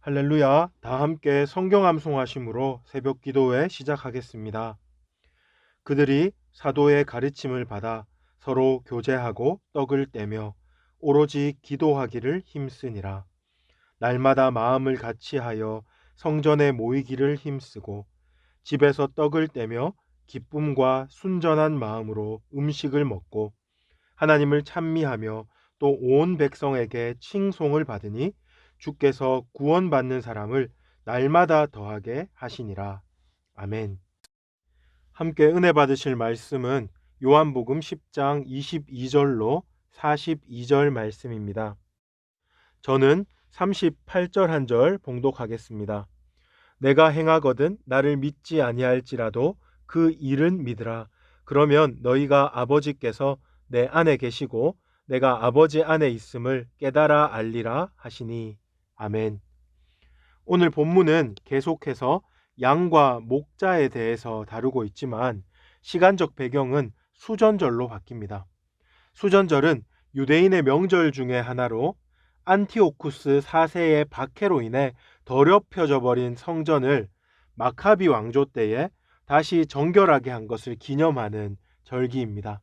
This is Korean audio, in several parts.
할렐루야, 다 함께 성경 암송하심으로 새벽 기도회 시작하겠습니다. 그들이 사도의 가르침을 받아 서로 교제하고 떡을 떼며 오로지 기도하기를 힘쓰니라. 날마다 마음을 같이하여 성전에 모이기를 힘쓰고 집에서 떡을 떼며 기쁨과 순전한 마음으로 음식을 먹고 하나님을 찬미하며 또 온 백성에게 칭송을 받으니 주께서 구원받는 사람을 날마다 더하게 하시니라. 아멘. 함께 은혜 받으실 말씀은 요한복음 10장 22절로 42절 말씀입니다. 저는 38절 한 절 봉독하겠습니다. 내가 행하거든 나를 믿지 아니할지라도 그 일은 믿으라. 그러면 너희가 아버지께서 내 안에 계시고 내가 아버지 안에 있음을 깨달아 알리라 하시니. 아멘. 오늘 본문은 계속해서 양과 목자에 대해서 다루고 있지만 시간적 배경은 수전절로 바뀝니다. 수전절은 유대인의 명절 중에 하나로 안티오쿠스 4세의 박해로 인해 더럽혀져 버린 성전을 마카비 왕조 때에 다시 정결하게 한 것을 기념하는 절기입니다.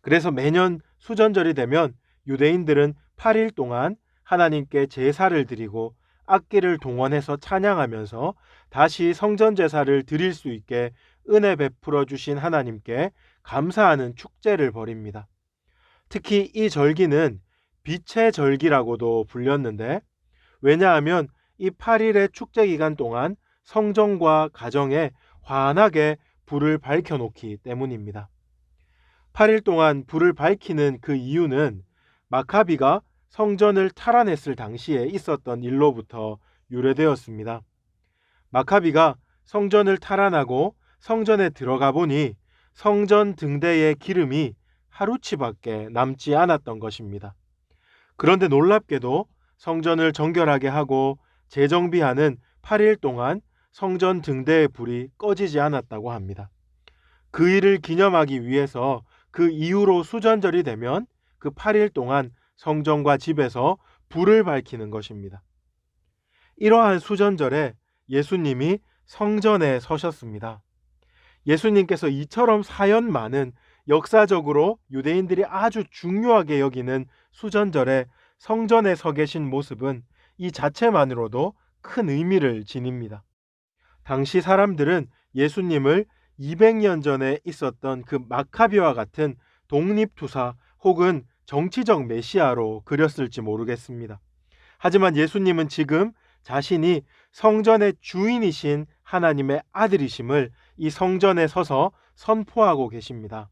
그래서 매년 수전절이 되면 유대인들은 8일 동안 하나님께 제사를 드리고 악기를 동원해서 찬양하면서 다시 성전 제사를 드릴 수 있게 은혜 베풀어 주신 하나님께 감사하는 축제를 벌입니다. 특히 이 절기는 빛의 절기라고도 불렸는데, 왜냐하면 이 8일의 축제 기간 동안 성전과 가정에 환하게 불을 밝혀놓기 때문입니다. 8일 동안 불을 밝히는 그 이유는 마카비가 성전을 탈환했을 당시에 있었던 일로부터 유래되었습니다. 마카비가 성전을 탈환하고 성전에 들어가 보니 성전 등대의 기름이 하루치밖에 남지 않았던 것입니다. 그런데 놀랍게도 성전을 정결하게 하고 재정비하는 8일 동안 성전 등대의 불이 꺼지지 않았다고 합니다. 그 일을 기념하기 위해서 그 이후로 수전절이 되면 그 8일 동안 성전과 집에서 불을 밝히는 것입니다. 이러한 수전절에 예수님이 성전에 서셨습니다. 예수님께서 이처럼 사연 많은, 역사적으로 유대인들이 아주 중요하게 여기는 수전절에 성전에 서 계신 모습은 이 자체만으로도 큰 의미를 지닙니다. 당시 사람들은 예수님을 200년 전에 있었던 그 마카비와 같은 독립투사 혹은 정치적 메시아로 그렸을지 모르겠습니다. 하지만 예수님은 지금 자신이 성전의 주인이신 하나님의 아들이심을 이 성전에 서서 선포하고 계십니다.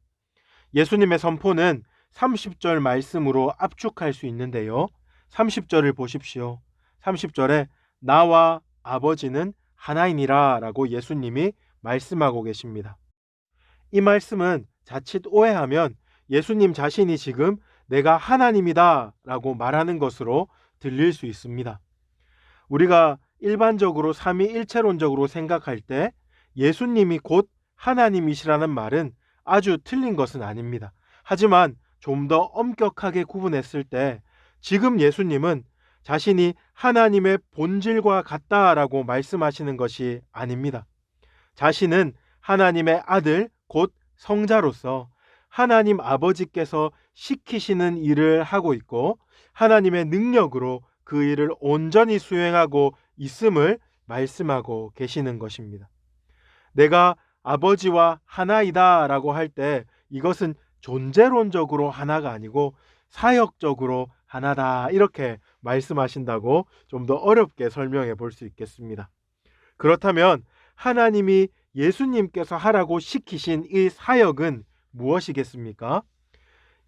예수님의 선포는 30절 말씀으로 압축할 수 있는데요. 30절을 보십시오. 30절에 나와 아버지는 하나이니라 라고 예수님이 말씀하고 계십니다. 이 말씀은 자칫 오해하면 예수님 자신이 지금 내가 하나님이다 라고 말하는 것으로 들릴 수 있습니다. 우리가 일반적으로 삼위일체론적으로 생각할 때 예수님이 곧 하나님이시라는 말은 아주 틀린 것은 아닙니다. 하지만 좀 더 엄격하게 구분했을 때 지금 예수님은 자신이 하나님의 본질과 같다라고 말씀하시는 것이 아닙니다. 자신은 하나님의 아들 곧 성자로서 하나님 아버지께서 시키시는 일을 하고 있고 하나님의 능력으로 그 일을 온전히 수행하고 있음을 말씀하고 계시는 것입니다. 내가 아버지와 하나이다 라고 할 때 이것은 존재론적으로 하나가 아니고 사역적으로 하나다 이렇게 말씀하신다고 좀 더 어렵게 설명해 볼 수 있겠습니다. 그렇다면 하나님이 예수님께서 하라고 시키신 이 사역은 무엇이겠습니까?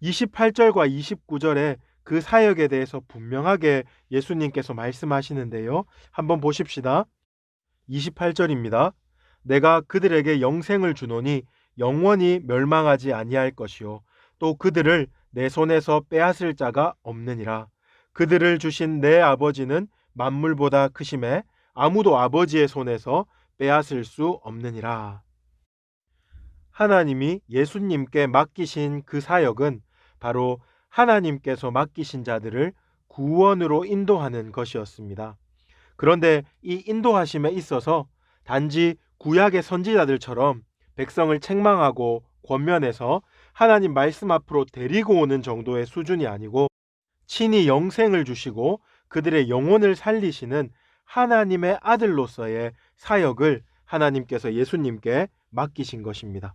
28절과 29절에 그 사역에 대해서 분명하게 예수님께서 말씀하시는데요. 한번 보십시다. 28절입니다. 내가 그들에게 영생을 주노니 영원히 멸망하지 아니할 것이요 또 그들을 내 손에서 빼앗을 자가 없느니라. 그들을 주신 내 아버지는 만물보다 크심에 아무도 아버지의 손에서 빼앗을 수 없느니라. 하나님이 예수님께 맡기신 그 사역은 바로 하나님께서 맡기신 자들을 구원으로 인도하는 것이었습니다. 그런데 이 인도하심에 있어서 단지 구약의 선지자들처럼 백성을 책망하고 권면해서 하나님 말씀 앞으로 데리고 오는 정도의 수준이 아니고 친히 영생을 주시고 그들의 영혼을 살리시는 하나님의 아들로서의 사역을 하나님께서 예수님께 맡기신 것입니다.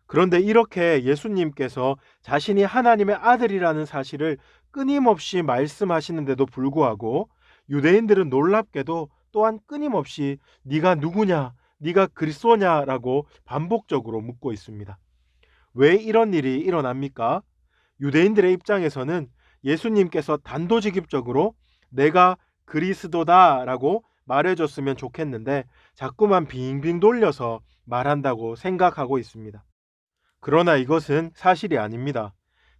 그런데 이렇게 예수님께서 자신이 하나님의 아들이라는 사실을 끊임없이 말씀하시는데도 불구하고 유대인들은 놀랍게도 또한 끊임없이 네가 누구냐, 네가 그리스도냐라고 반복적으로 묻고 있습니다. 왜 이런 일이 일어납니까? 유대인들의 입장에서는 예수님께서 단도직입적으로 내가 그리스도다라고 말해줬으면 좋겠는데 자꾸만 빙빙 돌려서 말한다고 생각하고 있습니다. 그러나 이것은 사실이 아닙니다.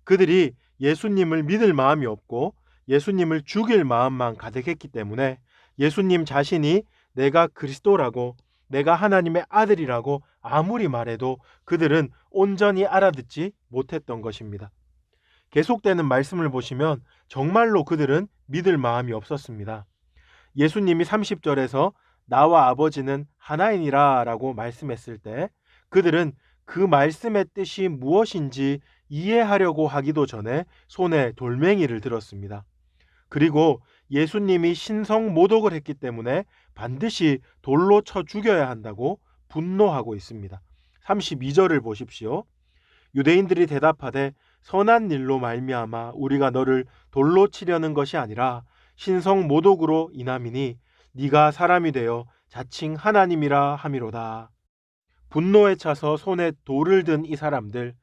그들이 예수님을 믿을 마음이 없고 예수님을 죽일 마음만 가득했기 때문에 예수님 자신이 내가 그리스도라고 내가 하나님의 아들이라고 아무리 말해도 그들은 온전히 알아듣지 못했던 것입니다. 계속되는 말씀을 보시면 정말로 그들은 믿을 마음이 없었습니다. 예수님이 30절에서 나와 아버지는 하나이니라 라고 말씀했을 때 그들은 그 말씀의 뜻이 무엇인지 이해하려고 하기도 전에 손에 돌멩이를 들었습니다. 그리고 예수님이 신성 모독을 했기 때문에 반드시 돌로 쳐 죽여야 한다고 분노하고 있습니다. 32절을 보십시오. 유대인들이 대답하되 선한 일로 말미암아 우리가 너를 돌로 치려는 것이 아니라 신성 모독으로 인함이니 네가 사람이 되어 자칭 하나님이라 함이로다. 분노에 차서 손에 돌을 든 이 사람들,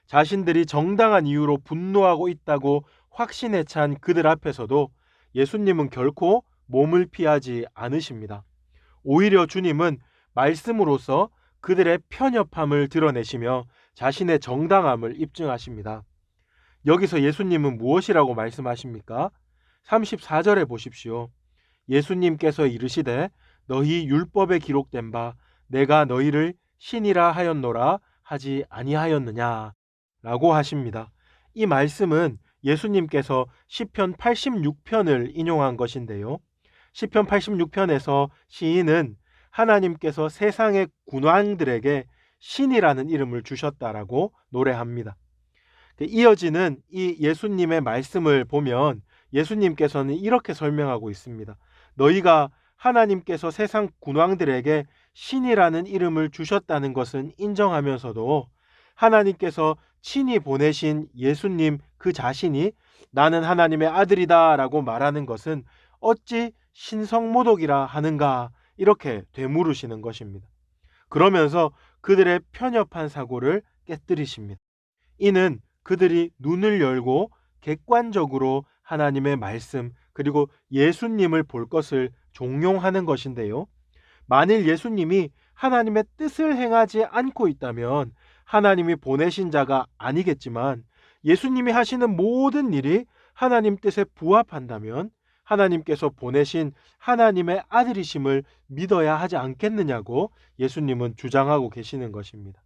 자신들이 정당한 이유로 분노하고 있다고 확신에 찬 그들 앞에서도 예수님은 결코 몸을 피하지 않으십니다. 오히려 주님은 말씀으로써 그들의 편협함을 드러내시며 자신의 정당함을 입증하십니다. 여기서 예수님은 무엇이라고 말씀하십니까? 34절에 보십시오. 예수님께서 이르시되 너희 율법에 기록된 바 내가 너희를 신이라 하였노라 하지 아니하였느냐 라고 하십니다. 이 말씀은 예수님께서 시편 86편을 인용한 것인데요. 시편 86편에서 시인은 하나님께서 세상의 군왕들에게 신이라는 이름을 주셨다라고 노래합니다. 이어지는 이 예수님의 말씀을 보면 예수님께서는 이렇게 설명하고 있습니다. 너희가 하나님께서 세상 군왕들에게 신이라는 이름을 주셨다는 것은 인정하면서도 하나님께서 친히 보내신 예수님 그 자신이 나는 하나님의 아들이다 라고 말하는 것은 어찌 신성모독이라 하는가 이렇게 되물으시는 것입니다. 그러면서 그들의 편협한 사고를 깨뜨리십니다. 이는 그들이 눈을 열고 객관적으로 하나님의 말씀 그리고 예수님을 볼 것을 종용하는 것인데요. 만일 예수님이 하나님의 뜻을 행하지 않고 있다면 하나님이 보내신 자가 아니겠지만 예수님이 하시는 모든 일이 하나님 뜻에 부합한다면 하나님께서 보내신 하나님의 아들이심을 믿어야 하지 않겠느냐고 예수님은 주장하고 계시는 것입니다.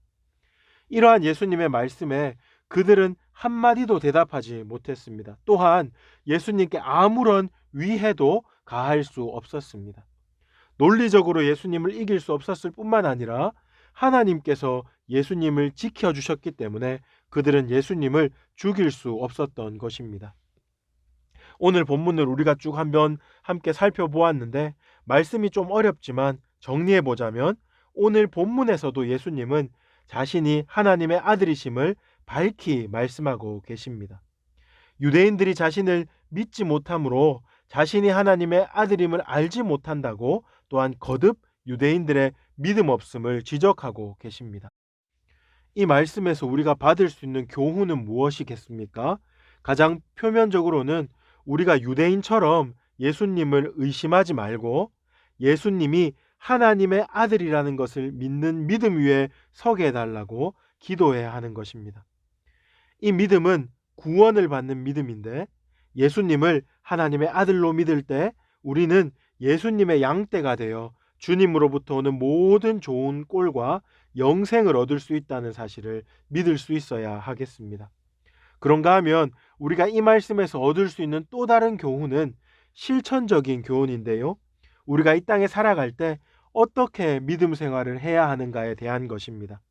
이러한 예수님의 말씀에 그들은 한마디도 대답하지 못했습니다. 또한 예수님께 아무런 위해도 가할 수 없었습니다. 논리적으로 예수님을 이길 수 없었을 뿐만 아니라 하나님께서 예수님을 지켜주셨기 때문에 그들은 예수님을 죽일 수 없었던 것입니다. 오늘 본문을 우리가 쭉 한번 함께 살펴보았는데 말씀이 좀 어렵지만 정리해보자면 오늘 본문에서도 예수님은 자신이 하나님의 아들이심을 밝히 말씀하고 계십니다. 유대인들이 자신을 믿지 못함으로 자신이 하나님의 아들임을 알지 못한다고 또한 거듭 유대인들의 믿음 없음을 지적하고 계십니다. 이 말씀에서 우리가 받을 수 있는 교훈은 무엇이겠습니까? 가장 표면적으로는 우리가 유대인처럼 예수님을 의심하지 말고 예수님이 하나님의 아들이라는 것을 믿는 믿음 위에 서게 해달라고 기도해야 하는 것입니다. 이 믿음은 구원을 받는 믿음인데 예수님을 하나님의 아들로 믿을 때 우리는 예수님의 양떼가 되어 주님으로부터 오는 모든 좋은 꼴과 영생을 얻을 수 있다는 사실을 믿을 수 있어야 하겠습니다. 그런가 하면 우리가 이 말씀에서 얻을 수 있는 또 다른 교훈은 실천적인 교훈인데요. 우리가 이 땅에 살아갈 때 어떻게 믿음 생활을 해야 하는가에 대한 것입니다.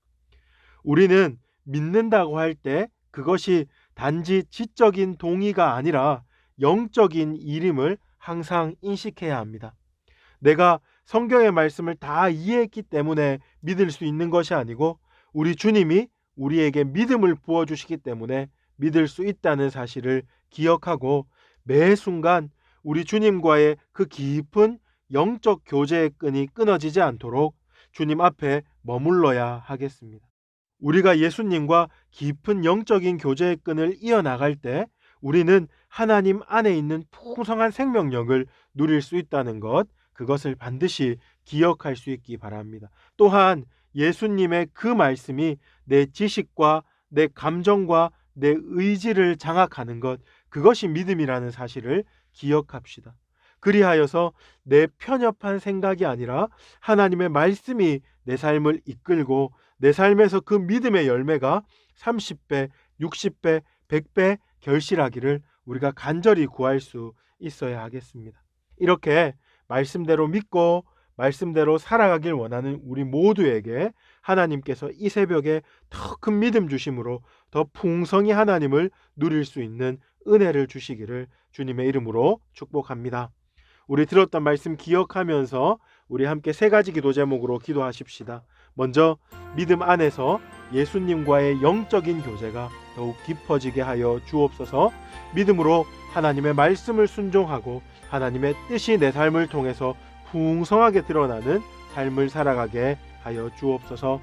우리는 믿는다고 할 때 그것이 단지 지적인 동의가 아니라 영적인 일임을 항상 인식해야 합니다. 내가 성경의 말씀을 다 이해했기 때문에 믿을 수 있는 것이 아니고 우리 주님이 우리에게 믿음을 부어주시기 때문에 믿을 수 있다는 사실을 기억하고 매 순간 우리 주님과의 그 깊은 영적 교제의 끈이 끊어지지 않도록 주님 앞에 머물러야 하겠습니다. 우리가 예수님과 깊은 영적인 교제의 끈을 이어나갈 때 우리는 하나님 안에 있는 풍성한 생명력을 누릴 수 있다는 것, 그것을 반드시 기억할 수 있기 바랍니다. 또한 예수님의 그 말씀이 내 지식과 내 감정과 내 의지를 장악하는 것, 그것이 믿음이라는 사실을 기억합시다. 그리하여서 내 편협한 생각이 아니라 하나님의 말씀이 내 삶을 이끌고 내 삶에서 그 믿음의 열매가 30배, 60배, 100배 결실하기를 우리가 간절히 구할 수 있어야 하겠습니다. 이렇게 말씀대로 믿고 말씀대로 살아가길 원하는 우리 모두에게 하나님께서 이 새벽에 더 큰 믿음 주심으로 더 풍성히 하나님을 누릴 수 있는 은혜를 주시기를 주님의 이름으로 축복합니다. 우리 들었던 말씀 기억하면서 우리 함께 세 가지 기도 제목으로 기도하십시다. 먼저 믿음 안에서 예수님과의 영적인 교제가 더욱 깊어지게 하여 주옵소서. 믿음으로 하나님의 말씀을 순종하고 하나님의 뜻이 내 삶을 통해서 풍성하게 드러나는 삶을 살아가게 하여 주옵소서.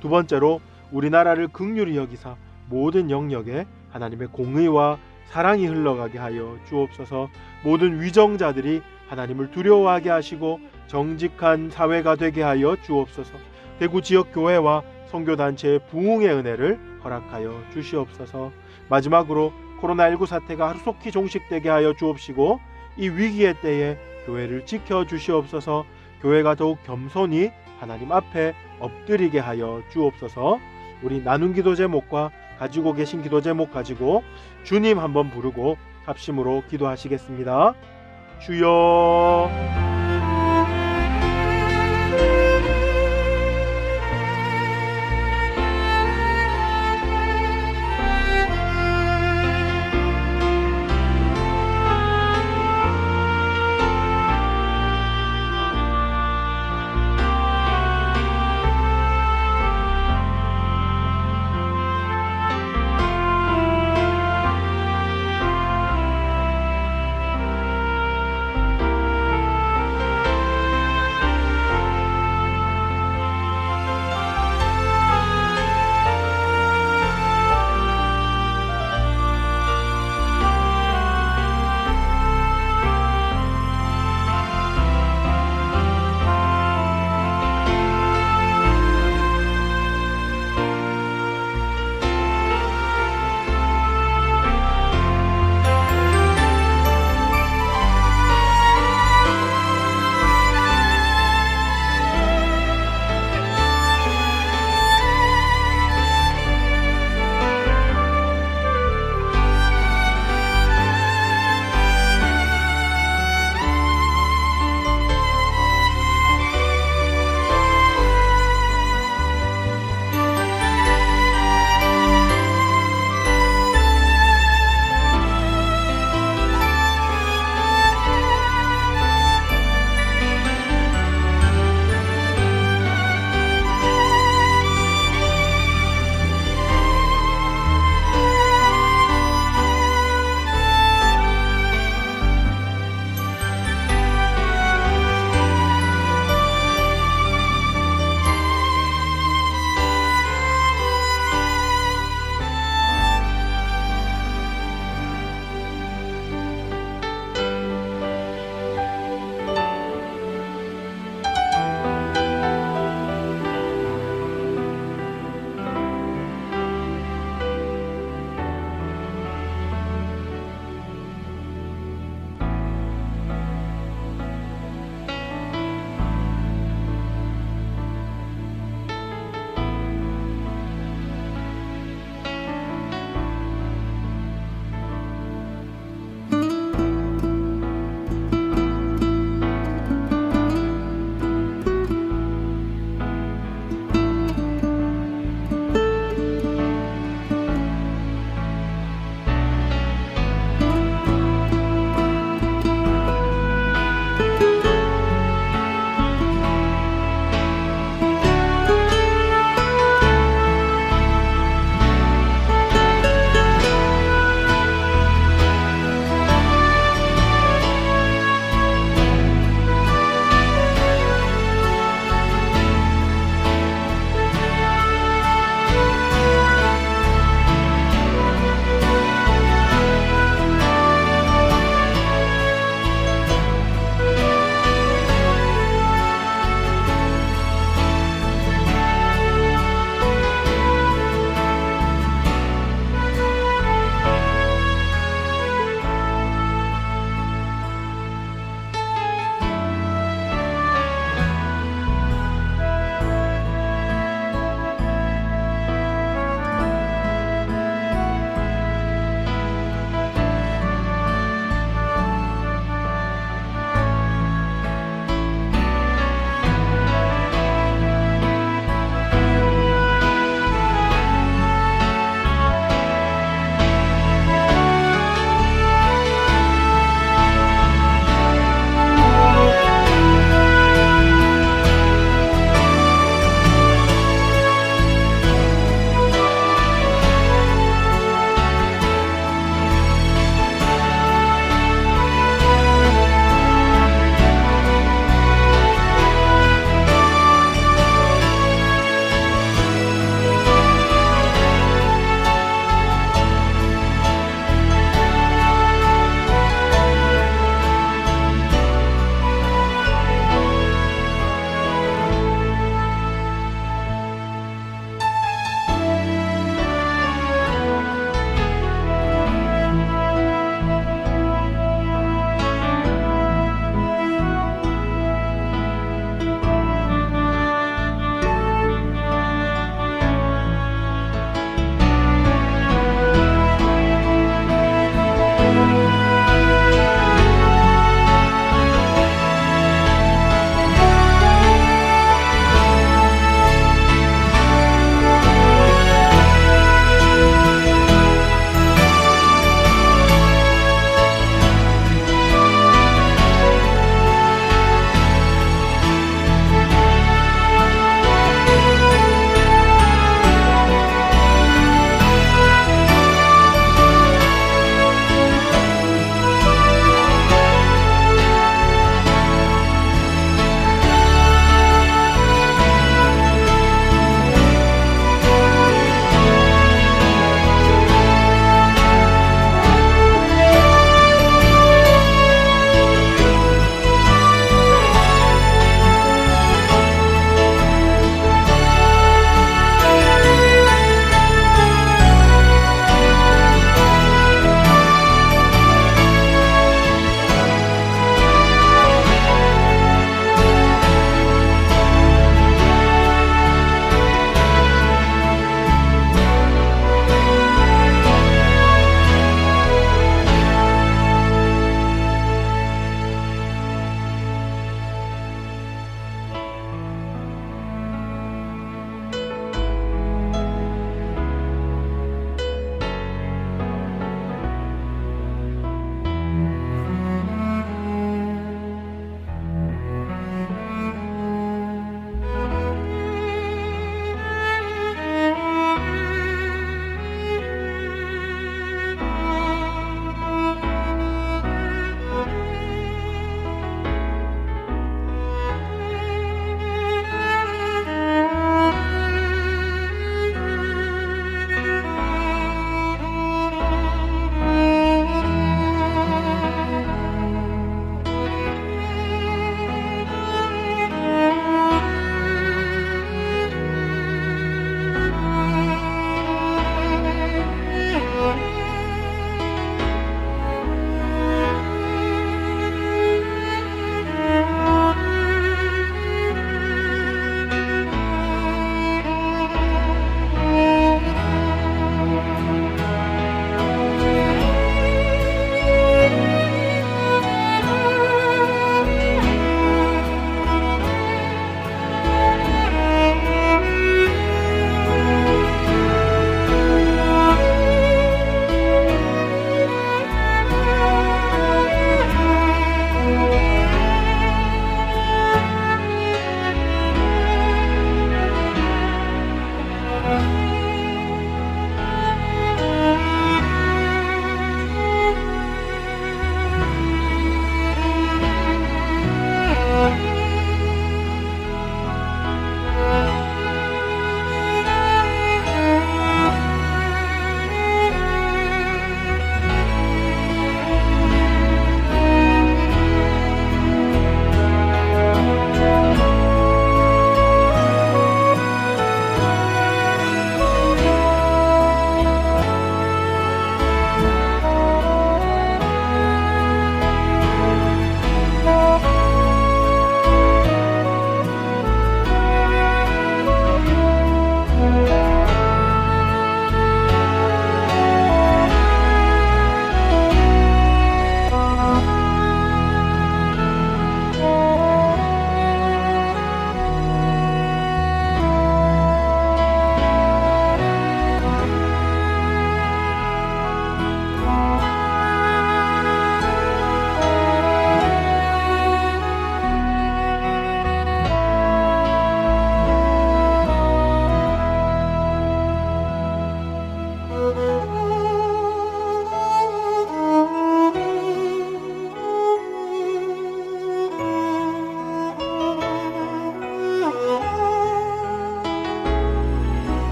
두 번째로 우리나라를 긍휼히 여기사 모든 영역에 하나님의 공의와 사랑이 흘러가게 하여 주옵소서. 모든 위정자들이 하나님을 두려워하게 하시고 정직한 사회가 되게 하여 주옵소서. 대구 지역 교회와 선교단체의 부흥의 은혜를 허락하여 주시옵소서. 마지막으로 코로나19 사태가 하루속히 종식되게 하여 주옵시고 이 위기의 때에 교회를 지켜주시옵소서. 교회가 더욱 겸손히 하나님 앞에 엎드리게 하여 주옵소서. 우리 나눈 기도 제목과 가지고 계신 기도 제목 가지고 주님 한번 부르고 합심으로 기도하시겠습니다. 주여.